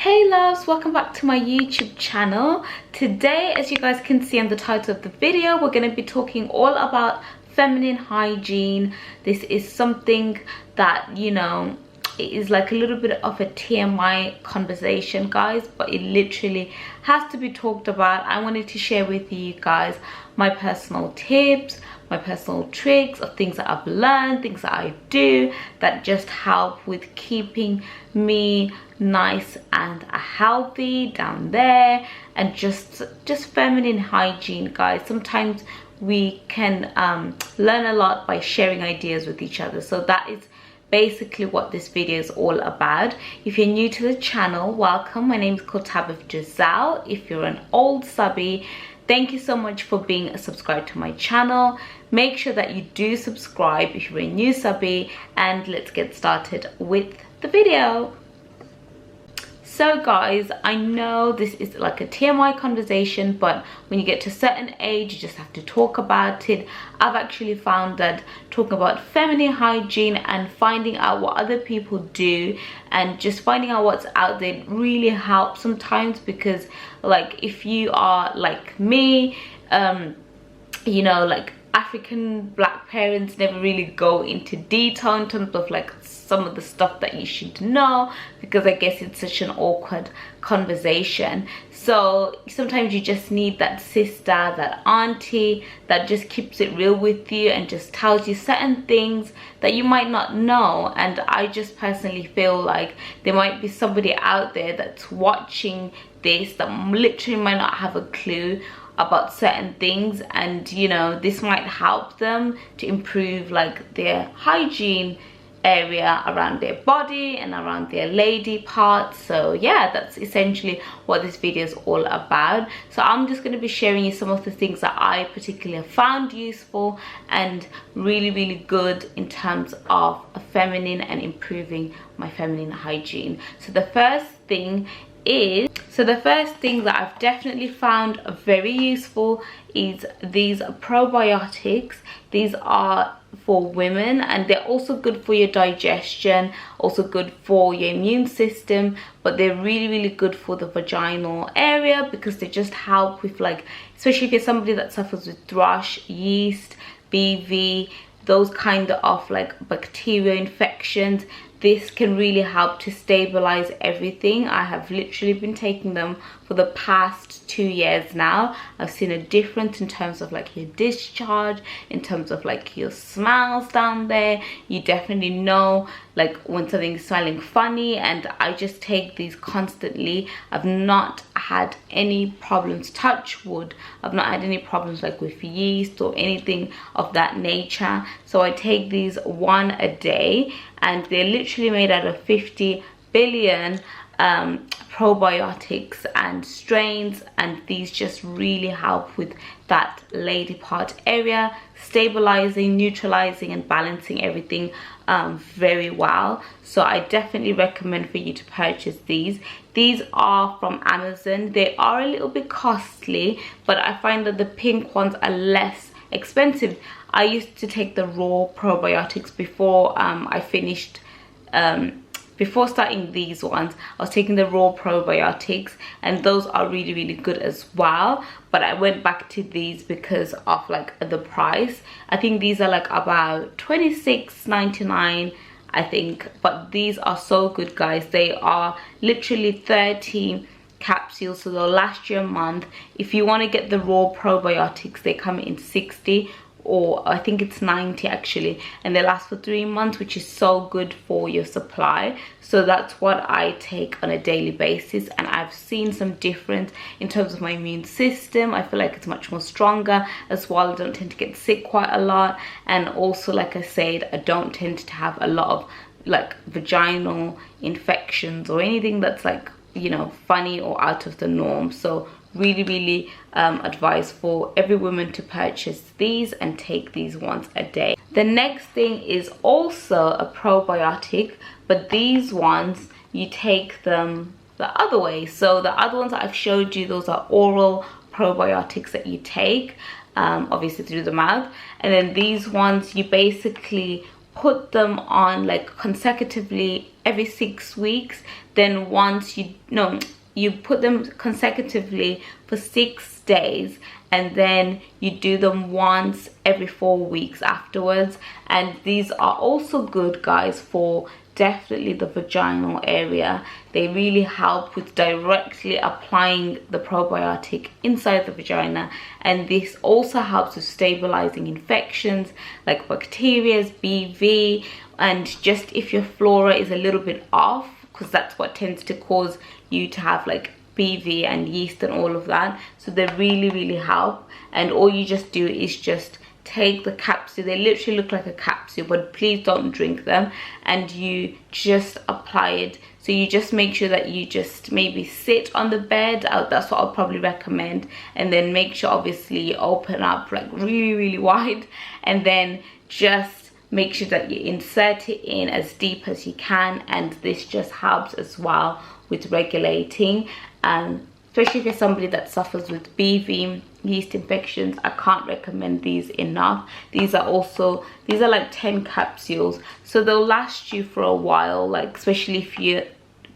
Hey loves, welcome back to my YouTube channel. Today, as you guys can see on the title of the video, we're going to be talking all about feminine hygiene. This is something that, you know, it is like a little bit of a TMI conversation, guys, but it literally has to be talked about. I wanted to share with you guys my personal tips, my personal tricks of things that I've learned, things that I do that just help with keeping me nice and healthy down there, and just feminine hygiene, guys. Sometimes we can learn a lot by sharing ideas with each other, so that is basically what this video is all about. If you're new to the channel, welcome. My name is Giselle. If you're an old subby, thank you so much for being subscribed to my channel. Make sure that you do subscribe if you're a new subby, and let's get started with the video. So guys, I know this is like a TMI conversation, but when you get to a certain age, you just have to talk about it. I've actually found that talking about feminine hygiene and finding out what other people do and just finding out what's out there really helps sometimes, because like if you are like me, you know, like African black parents never really go into detail in terms of like some of the stuff that you should know, because I guess it's such an awkward conversation. So sometimes you just need that sister, that auntie that just keeps it real with you and just tells you certain things that you might not know. And I just personally feel like there might be somebody out there that's watching this that literally might not have a clue about certain things, and you know, this might help them to improve like their hygiene area around their body and around their lady parts. So yeah, that's essentially what this video is all about. So I'm just going to be sharing you some of the things that I particularly found useful and really good in terms of feminine and improving my feminine hygiene. So the first thing that I've definitely found very useful is these probiotics. These are for women, and they're also good for your digestion, also good for your immune system, but they're really good for the vaginal area, because they just help with, like, especially if you're somebody that suffers with thrush, yeast, BV, those kind of like bacterial infections. This can really help to stabilize everything. I have literally been taking them for the past 2 years now. I've seen a difference in terms of like your discharge, in terms of like your smells down there. You definitely know like when something's smelling funny, and I just take these constantly. I've not had any problems, touch wood, I've not had any problems like with yeast or anything of that nature. So I take these one a day, and they're literally made out of 50 billion probiotics and strains, and these just really help with that lady part area, stabilizing, neutralizing and balancing everything very well. So I definitely recommend for you to purchase these. These are from Amazon. They are a little bit costly, but I find that the pink ones are less expensive. I used to take the raw probiotics before I finished before starting these ones. I was taking the raw probiotics, and those are really good as well, but I went back to these because of like the price. I think these are like about $26.99, I think, but these are so good, guys. They are literally 30 capsules, so they'll last you a month. If you want to get the raw probiotics, they come in 60, or I think it's 90 actually, and they last for 3 months, which is so good for your supply. So that's what I take on a daily basis, and I've seen some difference in terms of my immune system. I feel like it's much more stronger as well. I don't tend to get sick quite a lot, and also, like I said, I don't tend to have a lot of like vaginal infections or anything that's like, you know, funny or out of the norm. So really advise for every woman to purchase these and take these once a day. The next thing is also a probiotic, but these ones you take them the other way. So the other ones that I've showed you, those are oral probiotics that you take obviously through the mouth, and then these ones you basically put them on like consecutively every 6 weeks. Then once you put them consecutively for 6 days, and then you do them once every 4 weeks afterwards. And these are also good, guys, for definitely the vaginal area. They really help with directly applying the probiotic inside the vagina, and this also helps with stabilizing infections like bacteria, BV, and just if your flora is a little bit off, because that's what tends to cause you to have like BV and yeast and all of that. So they really help. And all you just do is just take the capsule. They literally look like a capsule, but please don't drink them, and you just apply it. So you just make sure that you just maybe sit on the bed. That's what I'll probably recommend. And then make sure obviously you open up like really wide, and then just make sure that you insert it in as deep as you can. And this just helps as well with regulating, and especially if you're somebody that suffers with BV, yeast infections, I can't recommend these enough. These are like 10 capsules, so they'll last you for a while, like especially if you're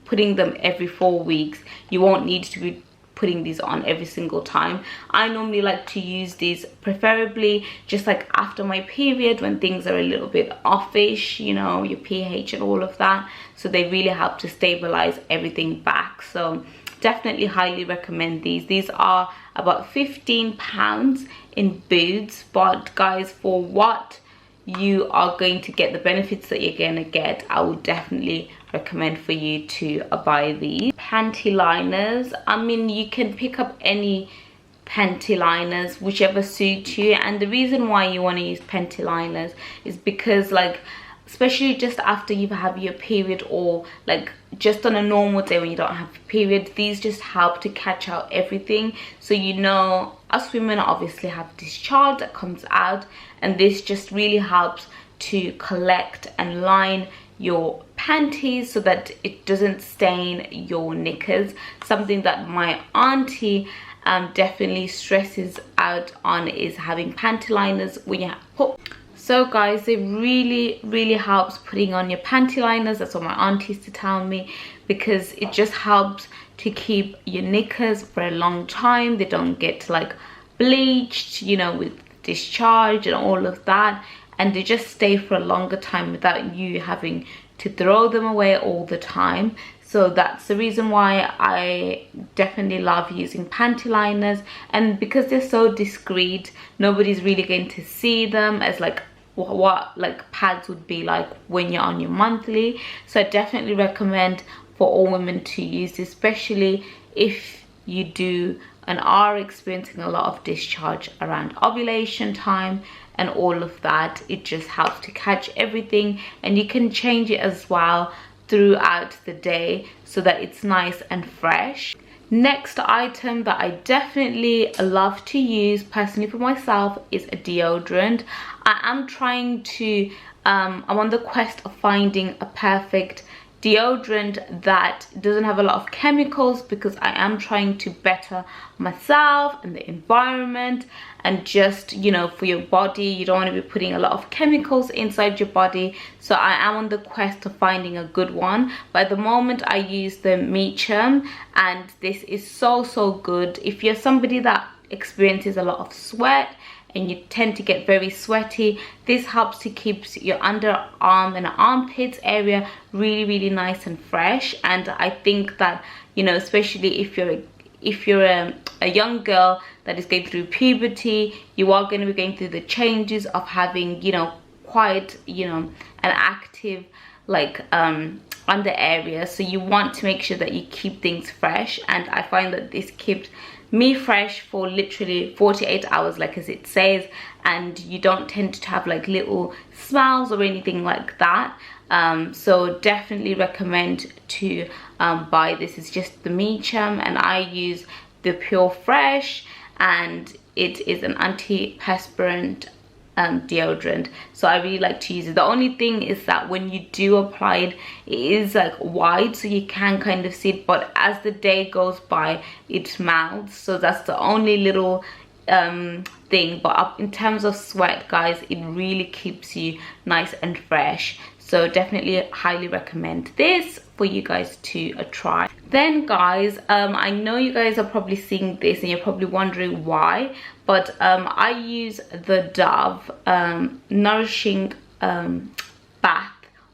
putting them every 4 weeks. You won't need to be putting these on every single time. I normally like to use these preferably just like after my period, when things are a little bit offish, you know, your pH and all of that. So they really help to stabilize everything back. So definitely highly recommend these. These are about £15 in Boots, but guys, for what you are going to get, the benefits that you're going to get, I would definitely recommend for you to buy these. Panty liners, I mean, you can pick up any panty liners, whichever suits you. And the reason why you want to use panty liners is because, like, especially just after you have your period, or like just on a normal day when you don't have a period, these just help to catch out everything. So, you know, us women obviously have discharge that comes out, and this just really helps to collect and line your panties so that it doesn't stain your knickers. Something that my auntie definitely stresses out on is having panty liners when you put. So guys, it really helps putting on your panty liners. That's what my auntie used to tell me, because it just helps to keep your knickers for a long time. They don't get like bleached, you know, with discharge and all of that, and they just stay for a longer time without you having to throw them away all the time. So that's the reason why I definitely love using panty liners. And because they're so discreet, nobody's really going to see them as like what like pads would be like when you're on your monthly. So I definitely recommend for all women to use this, especially if you do and are experiencing a lot of discharge around ovulation time and all of that. It just helps to catch everything, and you can change it as well throughout the day so that it's nice and fresh. Next item that I definitely love to use personally for myself is a deodorant. I am trying to I'm on the quest of finding a perfect deodorant that doesn't have a lot of chemicals, because I am trying to better myself and the environment, and just, you know, for your body, you don't want to be putting a lot of chemicals inside your body. So I am on the quest of finding a good one. But at the moment I use the Meacham, and this is so good. If you're somebody that experiences a lot of sweat and you tend to get very sweaty, this helps to keep your underarm and armpits area really nice and fresh. And I think that, you know, especially if you're a young girl that is going through puberty, you are going to be going through the changes of having, you know, quite, you know, an active like under area. So you want to make sure that you keep things fresh, and I find that this keeps me fresh for literally 48 hours, like as it says, and you don't tend to have like little smells or anything like that. So definitely recommend to buy this. It's just the Meacham, and I use the Pure Fresh, and it is an antiperspirant deodorant, so I really like to use it. The only thing is that when you do apply it, it is like wide, so you can kind of see it, but as the day goes by it melts. So that's the only little thing, but in terms of sweat, guys, it really keeps you nice and fresh. So definitely highly recommend this for you guys to try. Then guys, I know you guys are probably seeing this and you're probably wondering why, but I use the Dove nourishing bath,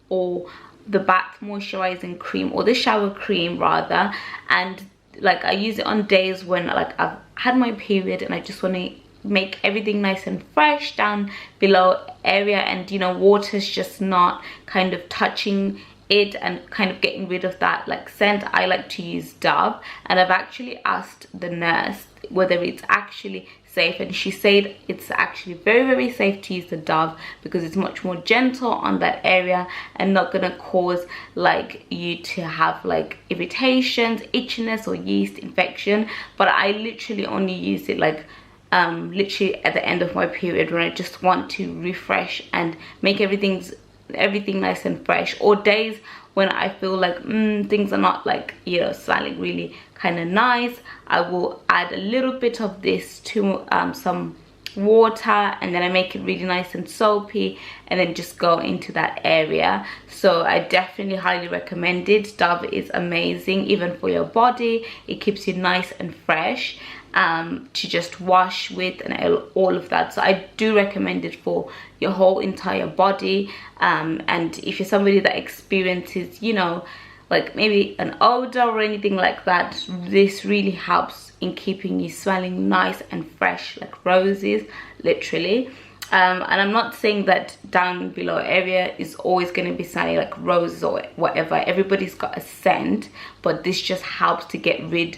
or the bath moisturizing cream, or the shower cream rather, and like I use it on days when like I've had my period and I just want to make everything nice and fresh down below area, and you know, water's just not kind of touching it and kind of getting rid of that like scent. I like to use Dove, and I've actually asked the nurse whether it's actually safe, and she said it's actually very safe to use the Dove because it's much more gentle on that area and not gonna cause like you to have like irritations, itchiness, or yeast infection. But I literally only use it like literally at the end of my period when I just want to refresh and make everything nice and fresh, or days when I feel like things are not like, you know, smelling really kind of nice. I will add a little bit of this to some water, and then I make it really nice and soapy, and then just go into that area. So I definitely highly recommend it. Dove is amazing even for your body. It keeps you nice and fresh to just wash with and all of that. So I do recommend it for your whole entire body, and if you're somebody that experiences, you know, like maybe an odor or anything like that, this really helps in keeping you smelling nice and fresh like roses, literally. And I'm not saying that down below area is always going to be smelling like roses or whatever. Everybody's got a scent, but this just helps to get rid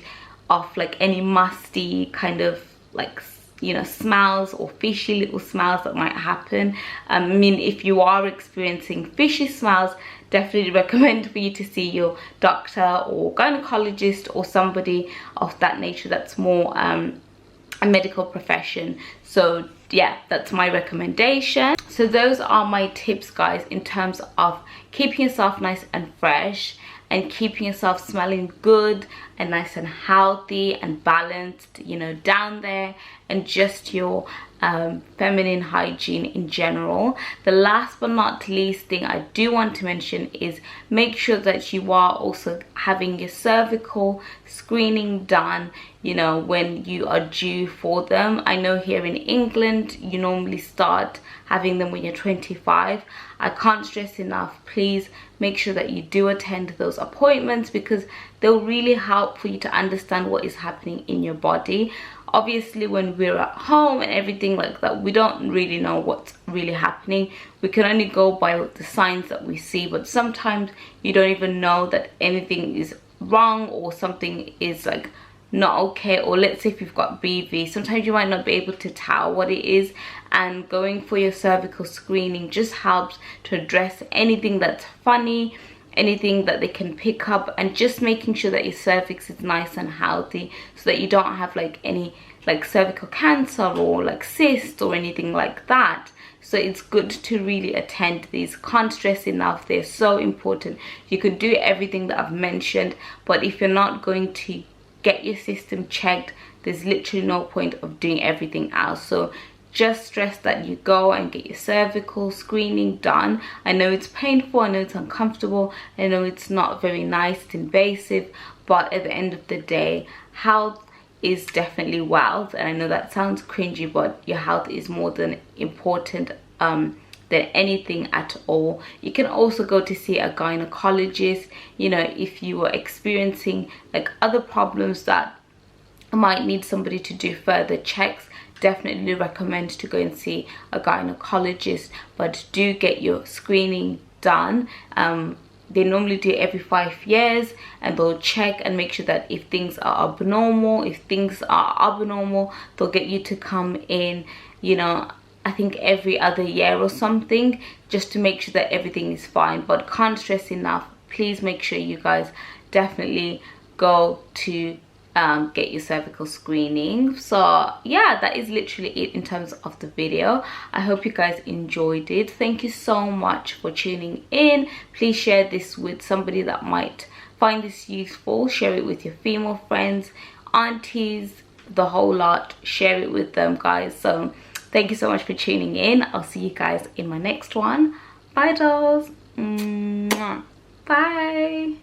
of like any musty kind of like, you know, smells or fishy little smells that might happen. I mean, if you are experiencing fishy smells, definitely recommend for you to see your doctor or gynecologist or somebody of that nature that's more a medical profession. So yeah, that's my recommendation. So those are my tips, guys, in terms of keeping yourself nice and fresh and keeping yourself smelling good and nice and healthy and balanced, you know, down there, and just your feminine hygiene in general. The last but not least thing I do want to mention is make sure that you are also having your cervical screening done, you know, when you are due for them. I know here in England you normally start having them when you're 25. I can't stress enough, please make sure that you do attend those appointments because they'll really help for you to understand what is happening in your body. Obviously when we're at home and everything like that, we don't really know what's really happening. We can only go by the signs that we see, but sometimes you don't even know that anything is wrong or something is like not okay. Or let's say if you've got BV, sometimes you might not be able to tell what it is, and going for your cervical screening just helps to address anything that's funny, anything that they can pick up, and just making sure that your cervix is nice and healthy so that you don't have like any like cervical cancer or like cysts or anything like that. So it's good to really attend these. Can't stress enough, they're so important. You can do everything that I've mentioned, but if you're not going to get your system checked, there's literally no point of doing everything else. So just stress that you go and get your cervical screening done. I know it's painful, I know it's uncomfortable, I know it's not very nice, it's invasive, but at the end of the day, health is definitely wealth. And I know that sounds cringy, but your health is more than important than anything at all. You can also go to see a gynecologist, you know, if you are experiencing like other problems that might need somebody to do further checks. Definitely recommend to go and see a gynecologist, but do get your screening done. They normally do it every 5 years, and they'll check and make sure that if things are abnormal, they'll get you to come in, you know, I think every other year or something, just to make sure that everything is fine. But can't stress enough, please make sure you guys definitely go to get your cervical screening. So yeah, that is literally it in terms of the video. I hope you guys enjoyed it. Thank you so much for tuning in. Please share this with somebody that might find this useful. Share it with your female friends, aunties, the whole lot, share it with them, guys. So thank you so much for tuning in. I'll see you guys in my next one. Bye dolls. Mwah. Bye.